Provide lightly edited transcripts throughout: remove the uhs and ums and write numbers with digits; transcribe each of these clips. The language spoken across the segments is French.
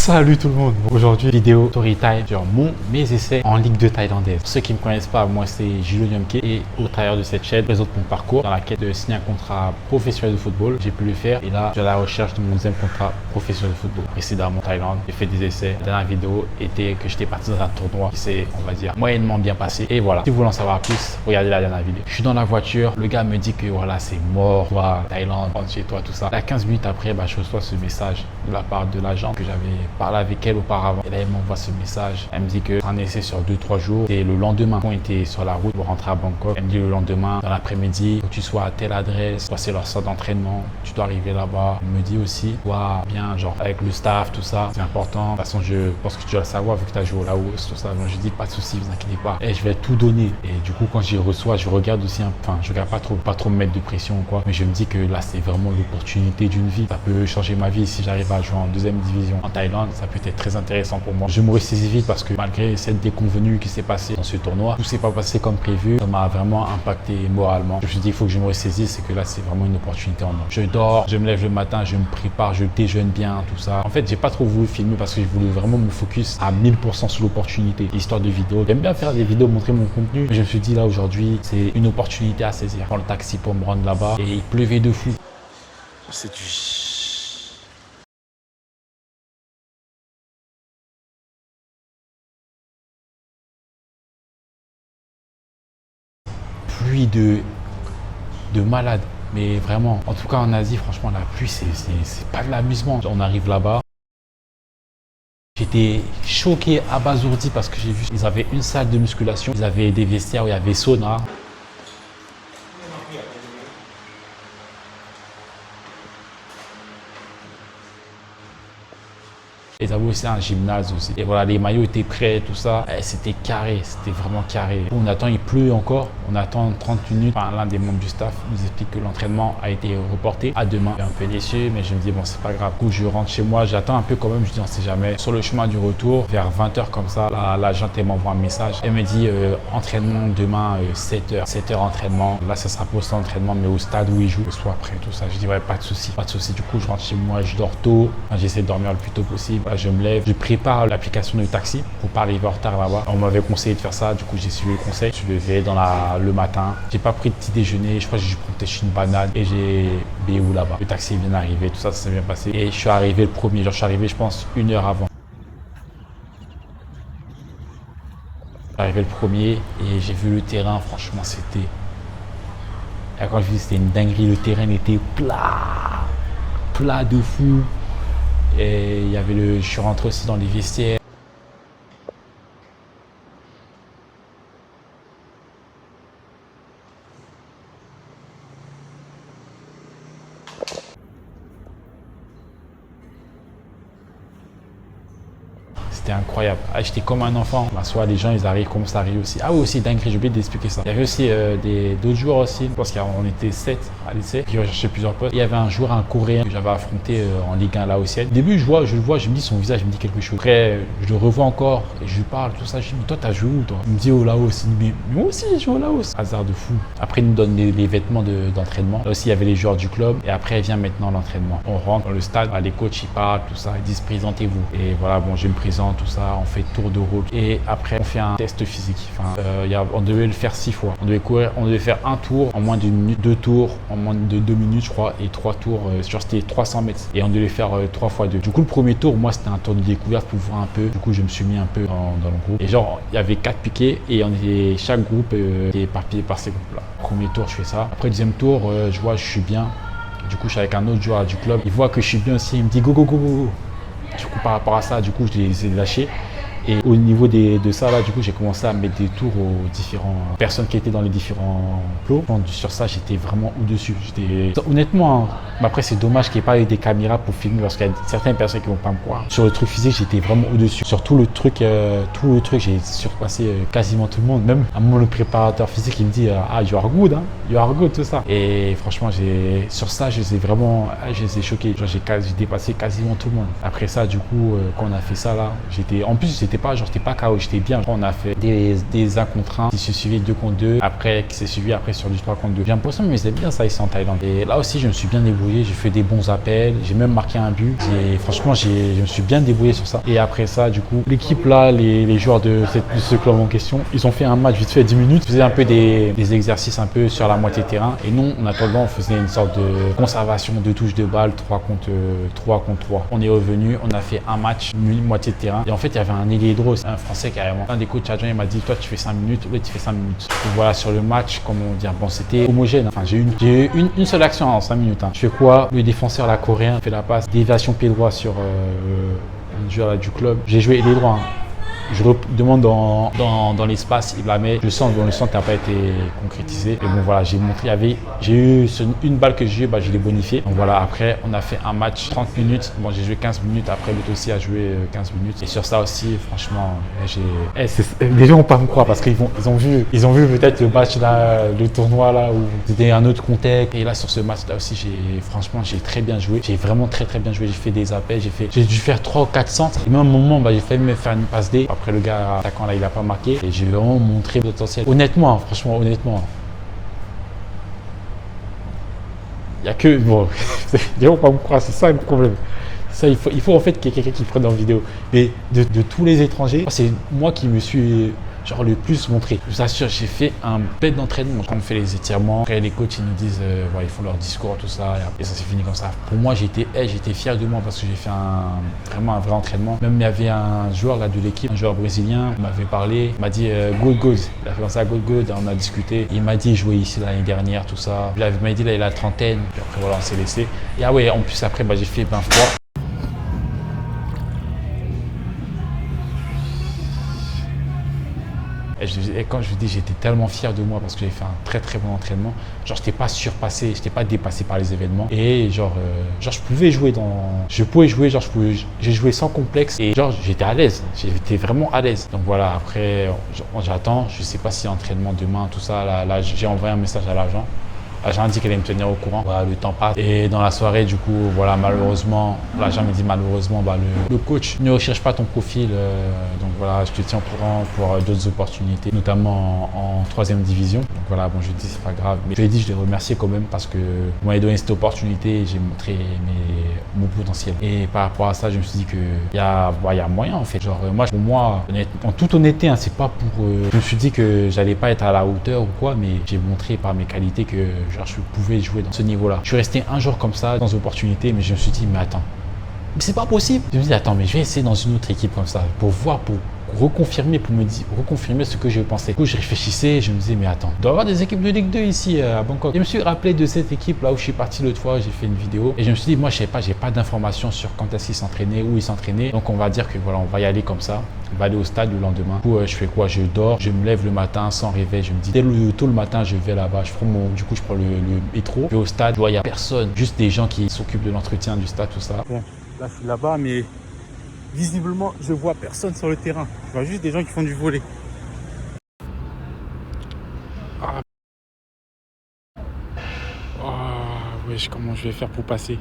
Salut tout le monde. Aujourd'hui, vidéo story time sur mes essais en Ligue 2 thaïlandaise. Pour ceux qui ne me connaissent pas, moi c'est Julo Nyamke et au travers de cette chaîne, je présente mon parcours dans la quête de signer un contrat professionnel de football. J'ai pu le faire et là, je suis à la recherche de mon deuxième contrat professionnel de football. Précédemment, en Thaïlande, j'ai fait des essais. La dernière vidéo était que j'étais parti dans un tournoi qui s'est, on va dire, moyennement bien passé. Et voilà. Si vous voulez en savoir plus, regardez la dernière vidéo. Je suis dans la voiture, le gars me dit que voilà, c'est mort, toi, Thaïlande, rentre chez toi, tout ça. Là, 15 minutes après, je reçois ce message de la part de l'agent que j'avais parlé avec elle auparavant. Et là, elle m'envoie ce message. Elle me dit que c'est un essai sur 2-3 jours. Et le lendemain, on était sur la route pour rentrer à Bangkok. Elle me dit le lendemain, dans l'après-midi, faut que tu sois à telle adresse, c'est leur centre d'entraînement, tu dois arriver là-bas. Elle me dit aussi, toi, bien, genre, avec le staff, tout ça, c'est important. De toute façon, je pense que tu dois le savoir vu que tu as joué au Laos, tout ça. Donc, je dis, pas de soucis, vous inquiétez pas. Et je vais tout donner. Et du coup, quand j'y reçois, je regarde aussi, enfin, je regarde pas trop me mettre de pression ou quoi. Mais je me dis que là, c'est vraiment l'opportunité d'une vie. Ça peut changer ma vie si j'arrive à jouer en deuxième division en Thaïlande. Ça peut être très intéressant pour moi. Je me ressaisis vite parce que malgré cette déconvenue qui s'est passée dans ce tournoi, tout s'est pas passé comme prévu. Ça m'a vraiment impacté moralement. Je me suis dit, il faut que je me ressaisisse et que là, c'est vraiment une opportunité en moi. Je dors, je me lève le matin, je me prépare, je déjeune bien, tout ça. En fait, j'ai pas trop voulu filmer parce que je voulais vraiment me focus à 1000% sur l'opportunité. Histoire de vidéo. J'aime bien faire des vidéos, montrer mon contenu. Mais je me suis dit là, aujourd'hui, c'est une opportunité à saisir. Je prends le taxi pour me rendre là-bas et il pleuvait de fou. C'est du... pluie de malade, mais vraiment, en tout cas en Asie, franchement, la pluie, c'est pas de l'amusement. On arrive là-bas, j'étais choqué, abasourdi parce que j'ai vu, ils avaient une salle de musculation, ils avaient des vestiaires où il y avait sauna. Ils avaient aussi un gymnase aussi. Et voilà, les maillots étaient prêts, tout ça. C'était carré, c'était vraiment carré. On attend, il pleut encore. On attend 30 minutes. Enfin, l'un des membres du staff nous explique que l'entraînement a été reporté à demain. Je suis un peu déçu, mais je me dis, bon, c'est pas grave. Du coup, je rentre chez moi, j'attends un peu quand même. Je dis, on sait jamais. Sur le chemin du retour, vers 20h comme ça, l'agent m'envoie un message. Elle me dit, entraînement demain, 7h. 7h entraînement. Là, ça sera pour son entraînement, mais au stade où il joue, le soir après, tout ça. Je dis, ouais, pas de souci. Pas de souci. Du coup, je rentre chez moi, je dors tôt. J'essaie de dormir le plus tôt possible. Je me lève, je prépare l'application de taxi pour pas arriver en retard là-bas. On m'avait conseillé de faire ça, du coup j'ai suivi le conseil. Je suis levé le matin, j'ai pas pris de petit déjeuner, je crois que j'ai pris peut-être une banane et j'ai BO là-bas. Le taxi vient d'arriver, tout ça, ça s'est bien passé. Et je suis arrivé le premier, genre je suis arrivé je pense 1 heure avant. Je suis arrivé le premier et j'ai vu le terrain, franchement c'était... Et quand je dis c'était une dinguerie, le terrain était plat de fou. Et il y avait je suis rentré aussi dans les vestiaires. C'était incroyable. J'étais comme un enfant. Soit les gens, ils arrivent comme ça arrive aussi. Ah oui, aussi, dingue, j'ai oublié d'expliquer ça. Il y avait aussi d'autres joueurs aussi, parce qu'on était 7 à l'essai, qui recherchaient plusieurs postes. Il y avait un joueur, un Coréen, que j'avais affronté en Ligue 1 laotienne. Au début, je le vois, je me dis son visage, je me dis quelque chose. Après, je le revois encore et je lui parle, tout ça. Je dis, mais toi, t'as joué où, toi? Il me dit au Laos. Il me dit, mais moi aussi, j'ai joué au Laos. Hasard de fou. Après, il nous donne les vêtements d'entraînement. Là aussi, il y avait les joueurs du club. Et après, vient maintenant l'entraînement. On rentre dans le stade, les coachs, ils parlent, tout ça. Ils disent, présentez-vous. Et voilà, bon, je me présente, tout ça, on fait tour de route et après on fait un test physique. Enfin, on devait le faire 6 fois. On devait courir, on devait faire un tour en moins d'une minute, 2 tours en moins de 2 minutes je crois et 3 tours, c'était 300 mètres et on devait faire 3 fois 2. Du coup le premier tour, moi c'était un tour de découverte pour voir un peu. Du coup je me suis mis un peu dans le groupe et genre il y avait 4 piquets et chaque groupe est éparpillé par ces groupes là. Premier tour je fais ça. Après deuxième tour, je vois je suis bien. Du coup je suis avec un autre joueur du club. Il voit que je suis bien aussi, il me dit go go go go go. Du coup, par rapport à ça, du coup, je les ai lâchés. Et au niveau de ça, là, du coup, j'ai commencé à mettre des tours aux différentes personnes qui étaient dans les différents plots. Sur ça, j'étais vraiment au-dessus. Honnêtement, hein, après, c'est dommage qu'il n'y ait pas eu des caméras pour filmer parce qu'il y a certaines personnes qui ne vont pas me croire. Sur le truc physique, j'étais vraiment au-dessus. Sur tout le truc, j'ai surpassé quasiment tout le monde. Même à mon le préparateur physique, il me dit ah, you are good, hein, you are good, tout ça. Et franchement, sur ça, je les ai choqués. J'ai dépassé quasiment tout le monde. Après ça, du coup, quand on a fait ça, là, en plus, j'étais j'étais pas KO, j'étais bien. On a fait des 1 contre 1 qui se suivaient 2 contre 2, après qui s'est suivi après sur du 3 contre 2. J'ai l'impression que c'est bien ça ici en Thaïlande. Et là aussi, je me suis bien débrouillé, j'ai fait des bons appels, j'ai même marqué un but. Et franchement, je me suis bien débrouillé sur ça. Et après ça, du coup, l'équipe là, les joueurs de ce club en question, ils ont fait un match vite fait 10 minutes, ils faisaient un peu des exercices un peu sur la moitié de terrain. Et nous, en attendant, on faisait une sorte de conservation de touches de balle 3 contre 3. On est revenu, on a fait un match, une moitié de terrain. Et en fait, il y avait un ailier droit, un français carrément. Un des coachs adjoints, il m'a dit, toi, tu fais 5 minutes, oui, tu fais 5 minutes. Donc voilà, sur le match, comment dire, bon, c'était homogène. Enfin, j'ai eu une seule action en 5 minutes. Je fais quoi? Le défenseur, la coréen, fait la passe, déviation pied droit sur un joueur du club. J'ai joué ailier droit. Je demande dans l'espace, il la met. Le centre n'a pas été concrétisé. Et bon, voilà, j'ai eu une balle que j'ai eue, je l'ai bonifiée. Donc voilà, après, on a fait un match 30 minutes. Bon, j'ai joué 15 minutes. Après, l'autre aussi a joué 15 minutes. Et sur ça aussi, franchement, les gens vont pas me croire parce qu'ils ont vu peut-être le match là, le tournoi là, où c'était un autre contexte. Et là, sur ce match là aussi, j'ai très bien joué. J'ai vraiment très bien joué. J'ai fait des appels, j'ai dû faire 3 ou 4 centres. Et même à un moment, j'ai failli me faire une passe D. Après, le gars attaquant là, il a pas marqué et j'ai vraiment montré le potentiel. Honnêtement, franchement, honnêtement. Il n'y a que. Bon, les gens vont pas me croire, c'est ça le problème. Ça, il faut en fait qu'il y ait quelqu'un qui prenne en vidéo. Mais de tous les étrangers, c'est moi qui me suis le plus montré. Je vous assure, j'ai fait un bête d'entraînement. Quand on fait les étirements, après les coachs ils nous disent, ils font leur discours, tout ça, et ça s'est fini comme ça. Pour moi, j'étais fier de moi parce que j'ai fait vraiment un vrai entraînement. Même il y avait un joueur là de l'équipe, un joueur brésilien, il m'avait parlé, il m'a dit good. Il a fait comme ça, good, on a discuté. Il m'a dit, il jouait ici l'année dernière, tout ça. Il m'a dit, là, il a la trentaine. Puis après, voilà, on s'est laissé. Et ah ouais, en plus, après, j'ai fait bain froid. Et quand je vous dis, j'étais tellement fier de moi parce que j'ai fait un très bon entraînement. Je n'étais pas surpassé, je n'étais pas dépassé par les événements. Et je pouvais jouer j'ai joué sans complexe et j'étais à l'aise. J'étais vraiment à l'aise. Donc voilà, après, j'attends. Je ne sais pas si entraînement demain, tout ça. Là, j'ai envoyé un message à l'agent. L'agent dit qu'elle allait me tenir au courant. Voilà, le temps passe. Et dans la soirée, du coup, voilà, malheureusement, l'agent me dit le coach ne recherche pas ton profil. Donc voilà, je te tiens au courant pour d'autres opportunités, notamment en 3e division. Donc voilà, bon, je lui dis c'est pas grave. Mais je lui ai dit, je les remercier quand même parce que vous m'avez donné cette opportunité et j'ai montré mon potentiel. Et par rapport à ça, je me suis dit qu'il y a moyen en fait. Pour moi, en toute honnêteté, c'est pas pour. Je me suis dit que j'allais pas être à la hauteur ou quoi, mais j'ai montré par mes qualités que je pouvais jouer dans ce niveau-là. Je suis resté un jour comme ça, sans opportunité, mais je me suis dit, mais attends, mais c'est pas possible. Je me dis, attends, mais je vais essayer dans une autre équipe comme ça, pour reconfirmer ce que je pensais. Du coup, je réfléchissais, je me disais, mais attends, il doit y avoir des équipes de Ligue 2 ici à Bangkok. Je me suis rappelé de cette équipe là où je suis parti l'autre fois, j'ai fait une vidéo et je me suis dit, moi, je sais pas, j'ai pas d'informations sur quand est-ce qu'ils s'entraînaient, où ils s'entraînaient. Donc, on va dire que voilà, on va y aller comme ça. On va aller au stade le lendemain. Du coup, je fais quoi? Je dors, je me lève le matin sans réveil. Je me dis, tôt le matin, je vais là-bas. Je prends le métro. Je vais au stade. Je vois, il n'y a personne. Juste des gens qui s'occupent de l'entretien du stade, tout ça. Bon, là, je suis là-bas, mais visiblement, je vois personne sur le terrain. Je vois juste des gens qui font du volley. Ah. Oh, wesh, comment je vais faire pour passer?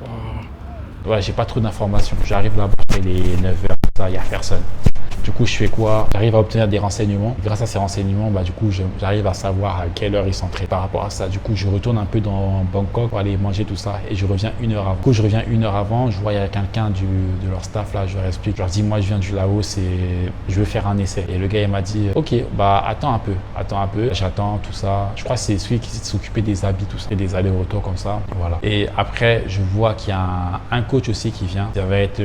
Oh. Ouais, j'ai pas trop d'informations. J'arrive là-bas, il est 9h, il n'y a personne. Du coup, je fais quoi? J'arrive à obtenir des renseignements. Grâce à ces renseignements, du coup, j'arrive à savoir à quelle heure ils s'entraînent. Par rapport à ça, du coup, je retourne un peu dans Bangkok pour aller manger tout ça et je reviens 1 heure avant. Du coup, je reviens 1 heure avant. Je vois il y a quelqu'un de leur staff là. Je leur explique. Je leur dis, moi, je viens du Laos et je veux faire un essai. Et le gars, il m'a dit, ok, attends un peu. J'attends tout ça. Je crois que c'est celui qui s'occupait des habits, tout ça, et des allers-retours comme ça. Voilà. Et après, je vois qu'il y a un coach aussi qui vient. Ça va être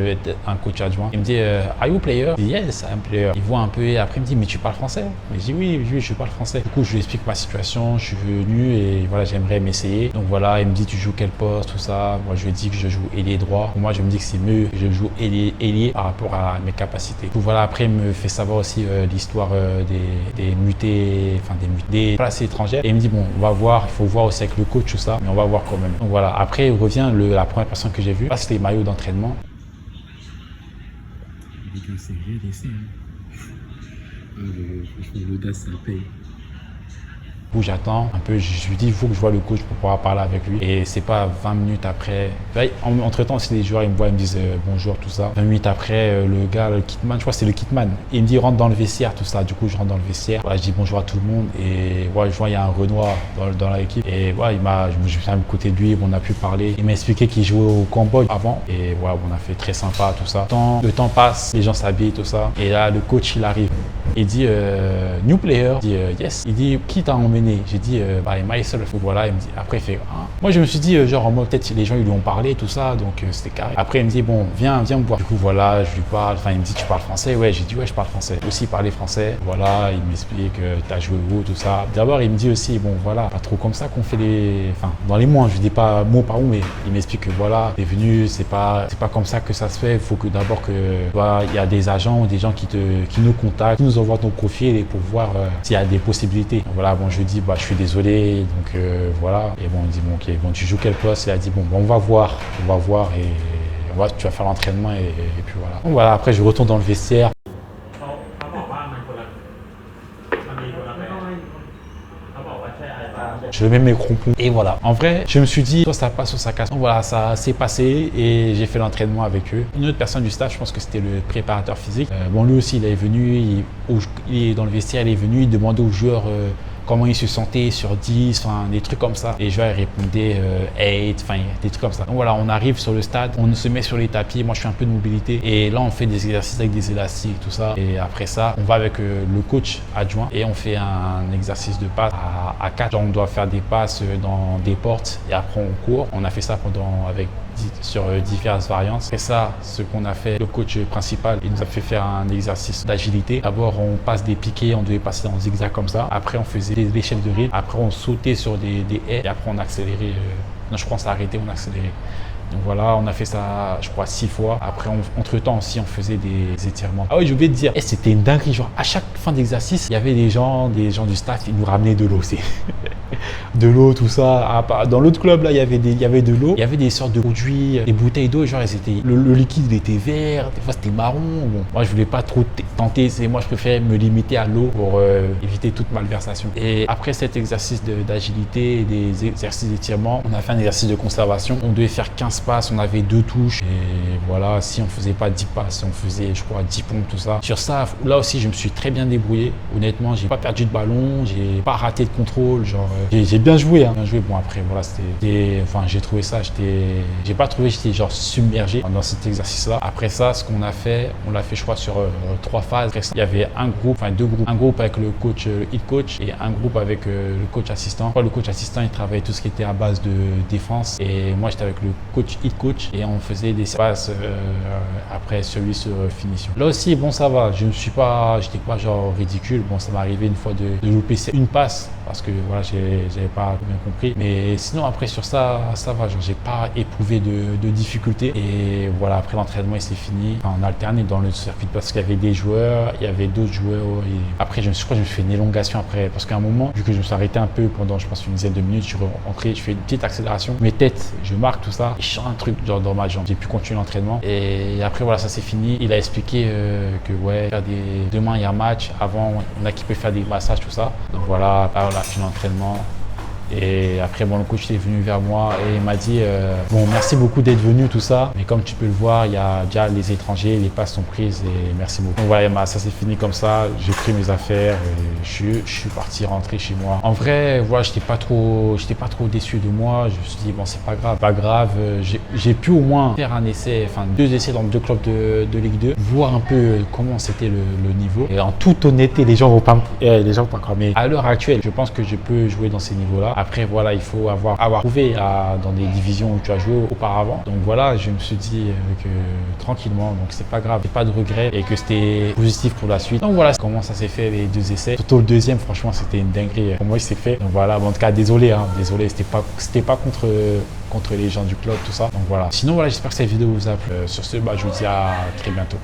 un coach adjoint. Il me dit, are you player? Je dis, yes, I'm player. Il voit un peu et après il me dit, mais tu parles français? Je dis, oui, je parle français. Du coup, je lui explique ma situation. Je suis venu et voilà, j'aimerais m'essayer. Donc voilà, il me dit, tu joues quel poste, tout ça. Moi, je lui ai dit que je joue ailier droit. Pour moi, je me dis que c'est mieux que je joue ailier par rapport à mes capacités. Donc voilà, après, il me fait savoir aussi l'histoire des mutés, des places étrangères. Et il me dit, bon, on va voir, il faut voir aussi avec le coach, tout ça, mais on va voir quand même. Donc voilà, après, il revient la première personne que j'ai vue. Là, c'était les maillots d'entraînement. C'est vrai, l'essai. Franchement, l'audace, ça paye. Où j'attends un peu, je lui dis il faut que je vois le coach pour pouvoir parler avec lui. Et c'est pas 20 minutes après. Entre temps, si les joueurs ils me voient, ils me disent bonjour, tout ça. 20 minutes après, le gars, le kitman, je crois que c'est le kitman, il me dit rentre dans le vestiaire, tout ça. Du coup, je rentre dans le vestiaire. Voilà, je dis bonjour à tout le monde. Et voilà, je vois il y a un Renoir dans l'équipe. Et voilà, je me suis à côté de lui, on a pu parler. Il m'a expliqué qu'il jouait au Cambodge avant. Et voilà, on a fait très sympa, tout ça. Le temps passe, les gens s'habillent, tout ça. Et là, le coach, il arrive. Il dit new player. Il dit yes. Il dit qui t'a emmené? J'ai dit by myself. Voilà, il me dit après il fait ah. Moi je me suis dit genre moi peut-être les gens ils lui ont parlé tout ça donc c'était carré. Après il me dit bon viens me voir. Du coup voilà, je lui parle. Enfin il me dit tu parles français? Ouais, j'ai dit ouais je parle français. Aussi parler français. Voilà, il m'explique que t'as joué où tout ça. D'abord il me dit aussi bon voilà pas trop comme ça qu'on fait dans les mots. Je dis pas mot par mot mais il m'explique que voilà t'es venu c'est pas comme ça que ça se fait. Il faut que d'abord que il y a des agents ou des gens qui nous contactent, qui nous envoient ton profil et pour voir s'il y a des possibilités. Donc, voilà bon je lui dis bah je suis désolé donc voilà et bon il me dit bon ok bon tu joues quel poste? Il a dit bon on va voir et tu vas faire l'entraînement et puis voilà. Donc, voilà après je retourne dans le vestiaire. Je mets mes crampons et voilà. En vrai, je me suis dit soit ça passe, soit ça casse. Donc voilà, ça s'est passé et j'ai fait l'entraînement avec eux. Une autre personne du staff, je pense que c'était le préparateur physique. Bon, lui aussi, il est venu, il est dans le vestiaire, il est venu, il demandait aux joueurs comment ils se sentaient sur 10, enfin des trucs comme ça. Les joueurs répondaient 8, enfin des trucs comme ça. Donc voilà, on arrive sur le stade, on se met sur les tapis, moi je fais un peu de mobilité et là on fait des exercices avec des élastiques, tout ça. Et après ça, on va avec le coach adjoint et on fait un exercice de passe à 4. Genre, on doit faire des passes dans des portes et après on court. On a fait ça sur diverses variantes. Et ça, ce qu'on a fait, le coach principal, il nous a fait faire un exercice d'agilité. D'abord, on passe des piquets, on devait passer en zigzag comme ça. Après, on faisait des échelles de rythme. Après, on sautait sur des haies. Et après, on accélérait. Non, je crois qu'on s'est arrêté, on accélérait. Donc voilà, on a fait ça, je crois, 6 fois. Après, entre-temps aussi, on faisait des étirements. Ah oui, j'ai oublié de dire, c'était une dinguerie. Genre, à chaque fin d'exercice, il y avait des gens du staff, ils nous ramenaient de l'eau aussi. De l'eau, tout ça. Dans l'autre club, là, il y avait de l'eau. Il y avait des sortes de produits, des bouteilles d'eau. Genre, le liquide, il était vert. Des fois, c'était marron. Bon, moi, je voulais pas trop tenter. Moi, je préférais me limiter à l'eau pour éviter toute malversation. Et après cet exercice d'agilité et des exercices d'étirement, on a fait un exercice de conservation. On devait faire 15 passes, on avait 2 touches. Et voilà, si on faisait pas 10 passes, on faisait, je crois, 10 pompes, tout ça. Sur ça, là aussi, je me suis très bien débrouillé. Honnêtement, j'ai pas perdu de ballon, j'ai pas raté de contrôle. Genre, j'ai bien joué, hein. Bien joué. Bon, après, voilà, j'ai trouvé ça, j'ai pas trouvé, j'étais genre submergé dans cet exercice-là. Après ça, ce qu'on a fait, on l'a fait, je crois, sur 3 phases. Après ça, il y avait deux groupes. Un groupe avec le coach, head coach, et un groupe avec le coach assistant. Le coach assistant, il travaillait tout ce qui était à base de défense. Et moi, j'étais avec le coach, head coach, et on faisait des passes après celui sur finition. Là aussi, bon, ça va. J'étais pas genre ridicule. Bon, ça m'est arrivé une fois de louper une passe parce que voilà, j'avais pas bien compris. Mais sinon, après, sur ça va. Genre, j'ai pas éprouvé de difficultés. Et voilà, après l'entraînement, il s'est fini. Enfin, on alternait dans le circuit parce qu'il y avait des joueurs, il y avait d'autres joueurs. Et après, je crois que je me suis fait une élongation après. Parce qu'à un moment, vu que je me suis arrêté un peu pendant, je pense, une dizaine de minutes, je suis rentré, je fais une petite accélération. Mes têtes, je marque tout ça. Et je sens un truc genre dans ma jambe. J'ai pu continuer l'entraînement. Et après, voilà, ça s'est fini. Il a expliqué que ouais, demain, il y a un match. Avant, on a qui peut faire des massages, tout ça. Donc voilà, on a fini l'entraînement. Et après, bon, le coach est venu vers moi et il m'a dit bon, merci beaucoup d'être venu, tout ça. Mais comme tu peux le voir, il y a déjà les étrangers, les passes sont prises et merci beaucoup. Donc voilà, ça s'est fini comme ça. J'ai pris mes affaires et je suis parti rentrer chez moi. En vrai, voilà, j'étais pas trop déçu de moi. Je me suis dit bon, c'est pas grave. J'ai pu au moins faire un essai, enfin 2 essais dans 2 clubs de Ligue 2, voir un peu comment c'était le niveau. Et en toute honnêteté, les gens vont pas croire. Mais à l'heure actuelle, je pense que je peux jouer dans ces niveaux-là. Après, voilà, il faut avoir prouvé dans des divisions où tu as joué auparavant. Donc voilà, je me suis dit que tranquillement, donc c'est pas grave, pas de regret et que c'était positif pour la suite. Donc voilà comment ça s'est fait les 2 essais. Surtout le deuxième, franchement, c'était une dinguerie. Pour moi, il s'est fait. Donc voilà, bon, en tout cas, désolé, c'était pas contre les gens du club, tout ça. Donc voilà. Sinon, voilà, j'espère que cette vidéo vous a plu. Sur ce, je vous dis à très bientôt.